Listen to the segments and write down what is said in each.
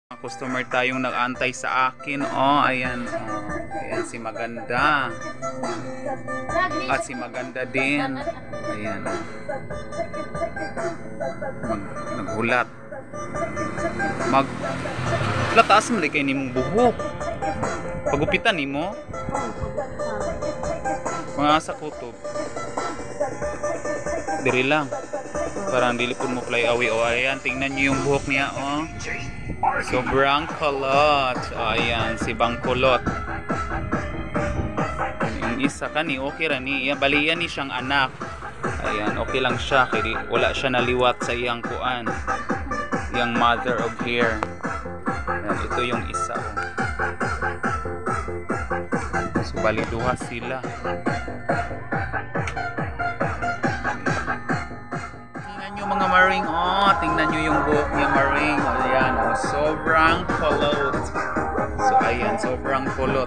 Customer tayong nag-antay sa akin. Oh, ayan. Oh, ayan si Maganda. At si Maganda din. Ayan. Naghulat. Lataas mo kay nimong buhok. Pagupitan nimo. Mga sa kutob. Diri lang. Parang dili pud mo fly away. Oh, ayan, tingnan niyo yung buhok niya, oh. Sobrang kulot. Oh, ayan, si Bangkulot. Yung isa kani, okay ra ni. Baliyan ni siyang anak. Ayan, okay lang siya. Kaya wala siya naliwat sa iyang kuan. Yung mother of hair. Ayan, ito yung isa. Oh. So, baliduha sila. Mga maring, oh, tingnan nyo yung buhok niya, maring. Oh, ayan, oh, sobrang kulot. So, ayan, sobrang kulot.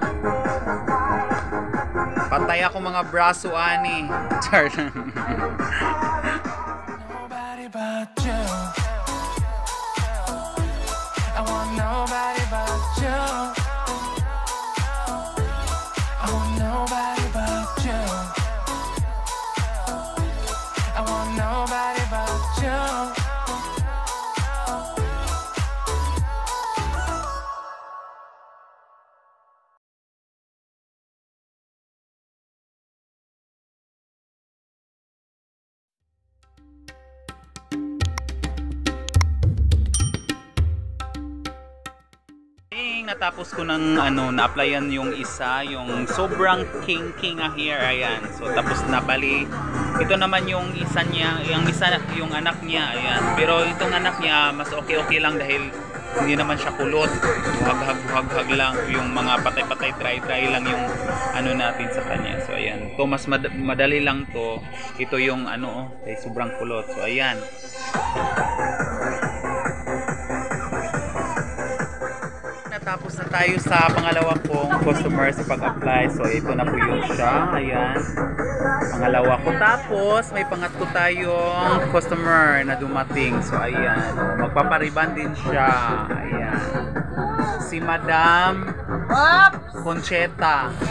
Patay ako mga braso, ani. Char. Nobody but you. I want nobody but you. I want nobody but you. I want nobody but you. Natapos ko ng na-applyan yung isa, yung sobrang king hair, ayan. So tapos na bali. Ito naman yung isa niya, yung anak niya, ayan. Pero itong anak niya mas okay lang dahil hindi naman siya kulot. Buhag-hag lang, yung mga patay-patay dry lang yung natin sa kanya. So ayan. To mas madali lang to. Ito yung ay sobrang kulot. So ayan. Tapos na tayo sa pangalawa kong customer sa pag-apply. So ito na po yung siya. Ayan. Pangalawa ko. Tapos may pangatlo tayong customer na dumating. So ayan. Magpapariban din siya. Ayan. Si Madam Concheta. So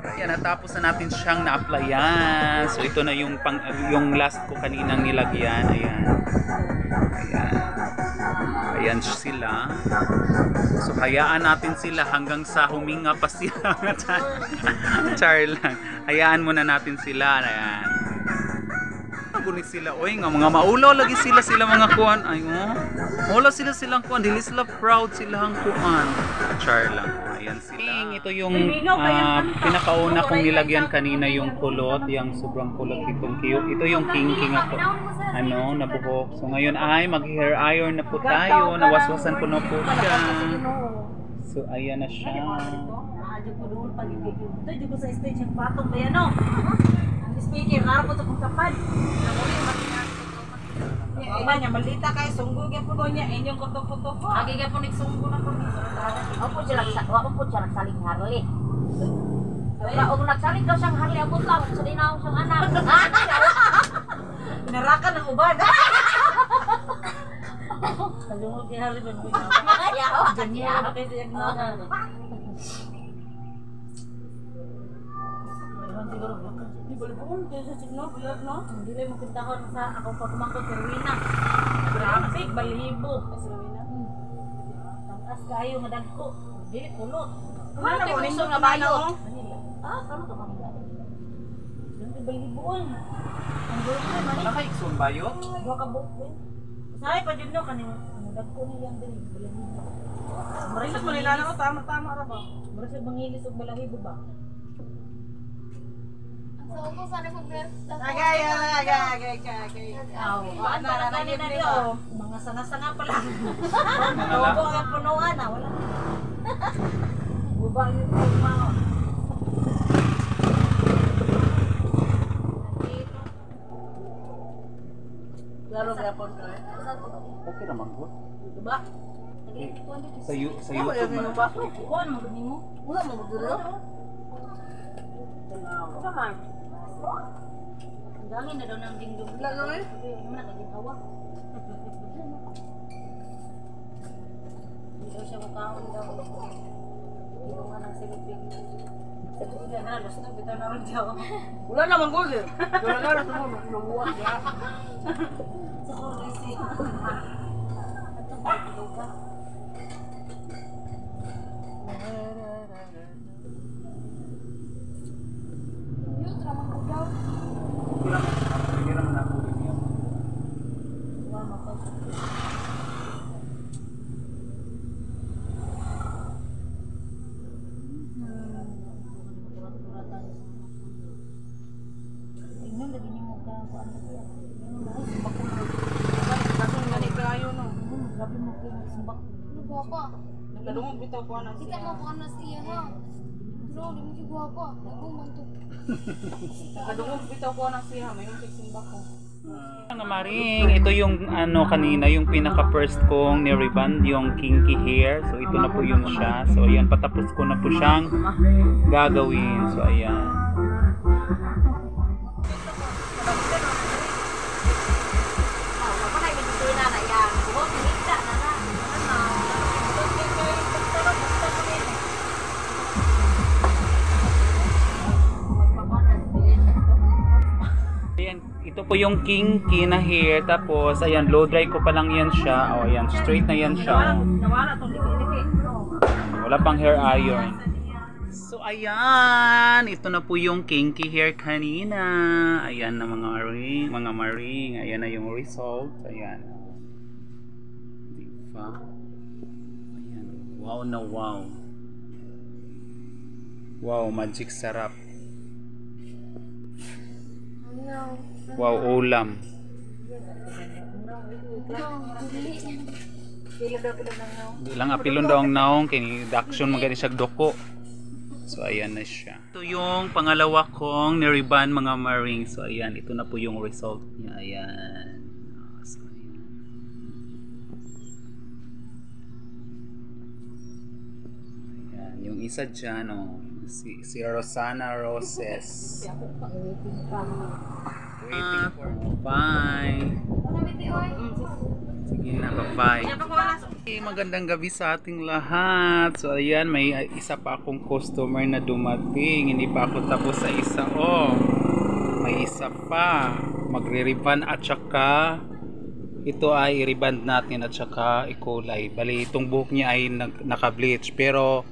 ayan. Natapos na natin siyang na-applyan. So ito na yung last ko kaninang nilagyan. Ayan. Ayan. Ayan sila. So hayaan natin sila hanggang sa huminga pa sila. Char lang. Hayaan muna natin sila. Ayan. Kunin sila. Oy, nga mga maulaw lagi sila mga kuan. Ay mo. Wala silang kuan. Dili sila proud silang kuan. Char lang. Ayan sila. Ito yung pinakauna kong nilagyan kanina, yung kulot, yung sobrang kulot itong cute. Ito yung king ako. Na buhok. So ngayon ay mag-hair iron na po tayo. Nawaswasan ko na po siya. So ayan na siya. Ito ko sa stage yung patong ba yan, no? Speaker, naro po ito kung kapad. Iba niya, malita kayo, sunggo niya po niya, inyong kuto-kuto po. Agi nga po nagsunggo na po. Ako po siya nagsaling harli. Kung nagsaling daw siyang harli, abot lang, so di na ako siyang anak. Pinarakan ng uban. Nagumog yung harli ba? Ayaw, ganyan. Okay, siya nagnagan. Siguro di balibon kaya sa signo bilat no hindi lang mapintahon sa ako pagmangkot kay Rowena. Traffic balihibo sa Rowena. Tangkas kayo madagko dili kulot. Kumana mo nimo nga bayo. Kamo to Manila. Dili balihibon. Ang gulo ko man. Nakaikson bayo? Duha ka buok. Say pa jud no kaning dagko niyang dili balahibo. Marisod mo nila na tama ra ba? Marisod mangilis og balahibo ba? So, kung saan nag-birthday? Agay. Ano kanina niyo? Mga sanga-sanga pa lang. Tubo ang punuan na. Wala. Buba yung pagmao. Laro gapon ka eh. Okay naman po. Diba? Sa YouTube man. Kuan mo nimo? Wala mo duro. Come on. Ang dami na daw ng dingdong. Lalo eh. Hindi mo na kaging hawa. daw siya makaon daw. Pinungan ng silipig. Sabi niya na, gusto na bitaw na rin daw. Wala naman ko sir. Wala na sa mga namuwan ya. Sa kulisi. Ito ba ito ka? Yun, tramang ko daw. Hindi naman ako din yan. Wala mapasok. Tingnan lagi ni mo ka ano kaya. Sumbak ko na. Kasi ganit kayo no. Grabe mo kayo sumbak. Guwapa. Nagdadungog bitaw ko na Kita siya. mo ko na siya ha. Bro, di mo siya guwapa. Naguman to. Nagdadungog bitaw ko na siya. May yung simba ko. Mga maring, ito yung ano kanina, yung pinaka first kong ni-reband, yung kinky hair. So ito na po yun siya. So ayan, patapos ko na po siyang gagawin. So ayan. Ayan, ito po yung kinky na hair. Tapos ayan, blow dry ko pa lang yan siya. O ayan, straight na yan siya. Nawala tong liki-liki. Wala pang hair iron. So ayan, ito na po yung kinky hair kanina. Ayan na mga maring. Ayan na yung result. Ayan. Diba? Ayan. Wow na wow. Wow, magic sarap. No. Wow, ulam. Pila daw pila nang naw. Di lang apilon daw ang naong kini daksyon magani siya doko. So ayan na siya. Ito yung pangalawa kong ni-reband mga maring. So ayan, ito na po yung result niya. Ayan. So, ayan. Ayan, yung isa dyan, oh, si Rosana Roses. Waiting for bye. Sige na, bye-bye. Okay, magandang gabi sa ating lahat. So ayan, may isa pa akong customer na dumating. Hindi pa ako tapos sa isa. Oh, may isa pa. Magre-reband at saka ito ay i-reband natin at saka i-kulay. Bali, itong buhok niya ay naka-bleach. Pero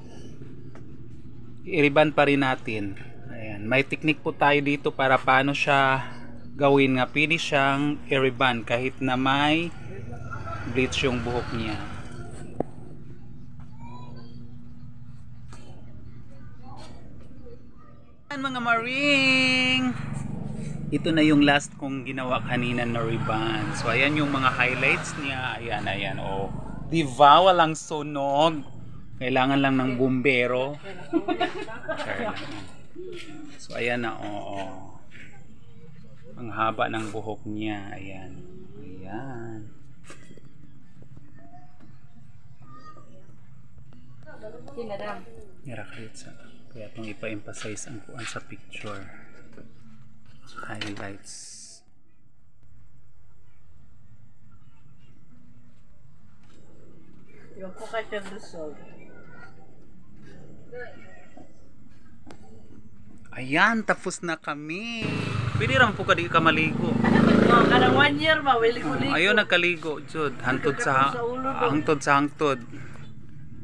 i-reband pa rin natin. Ayan, may technique po tayo dito para paano siya gawin nga. Pwede siyang i-reband kahit na may bleach yung buhok niya. Ayan mga maring, ito na yung last kong ginawa kanina na reband. So ayan yung mga highlights niya. Ayan, ayan, oh, diba walang sunog, kailangan lang ng bumbero. So ayan na, oh, ang haba ng buhok niya. Ayan, ayan. Kinadam. Nirakayot sa kaya itong ipa-emphasize ang kuan sa picture. Highlights. Yung po kay Sir Luzon. Ayan, tapos na kami. Pwede ram po ka di ka maligo. Kanang 1 year ba, wili ko ligo. Ayaw nagkaligo, Jud. Hangtod sa hangtod.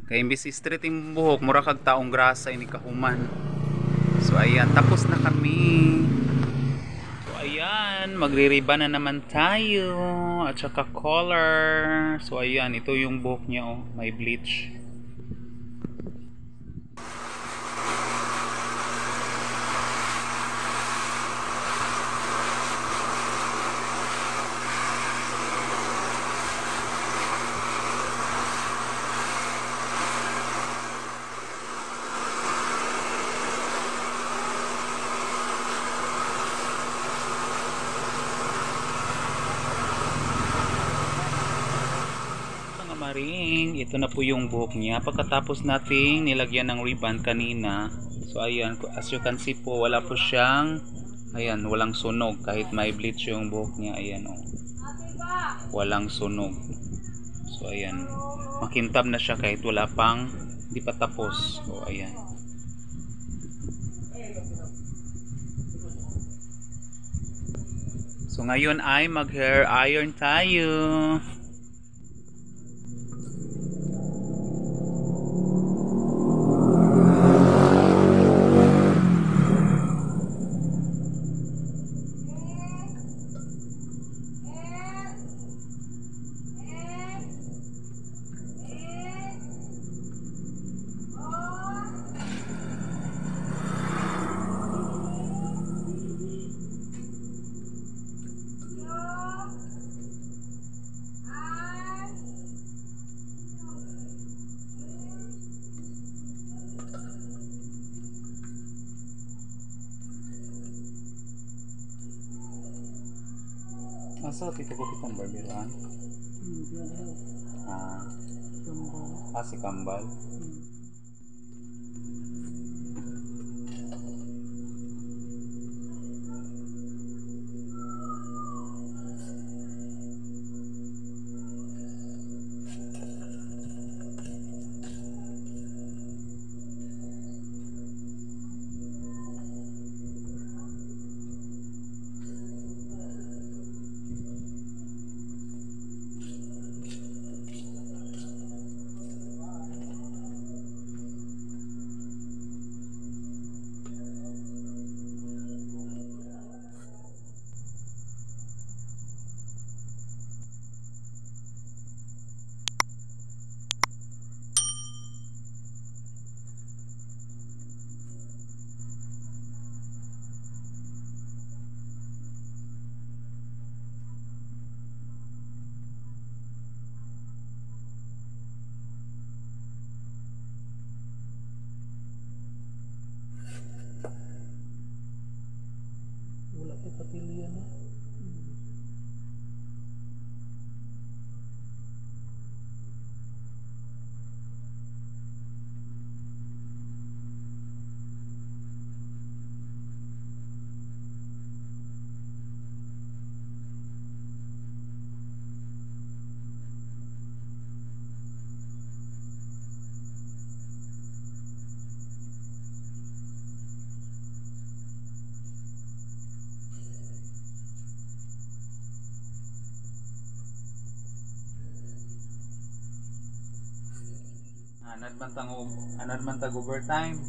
Kaya imbis straight yung buhok, mura kag taong grasa ini kahuman. So ayan, tapos na kami. So ayan, magre-reband na naman tayo at saka color. So ayan, ito yung buhok niya, oh, may bleach. Maring, ito na po yung buhok niya. Pagkatapos nating nilagyan ng ribbon kanina, so ayan, as you can see po, wala po siyang, ayan, walang sunog kahit may bleach yung buhok niya. Ayan, oh, walang sunog. So ayan, makintab na siya kahit wala pang, hindi pa tapos. So ayan. So ngayon ay mag hair iron tayo. Asa tito ko kitang barberuan? Si Kambal. Wala pa kapilian eh. Anad man tag overtime.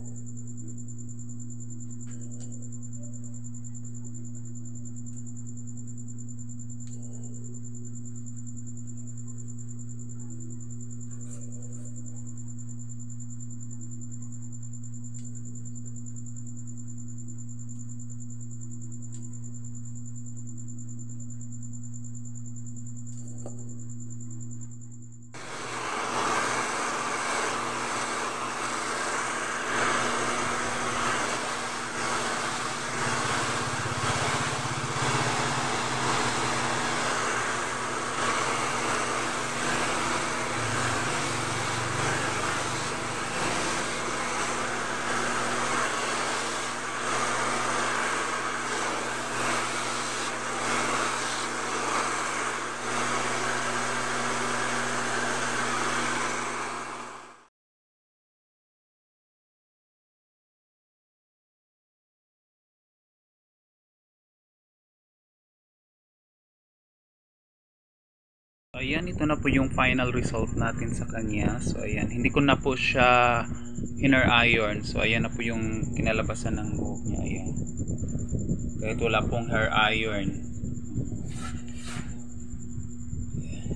Ayan, ito na po yung final result natin sa kanya. So ayan, hindi ko na po siya inner iron. So ayan na po yung kinalabasan ng buhok niya. Ayan, kahit wala pong hair iron. Ayan.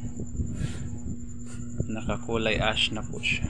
Nakakulay ash na po siya.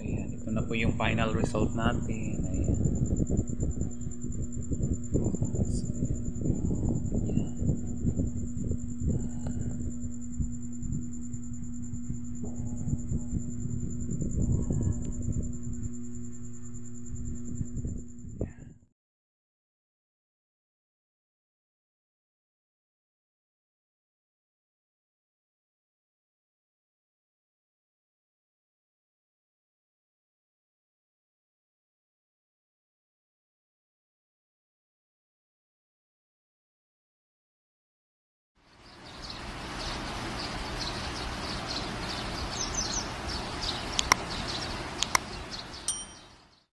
Ayan, ito na po yung final result natin. Ayan.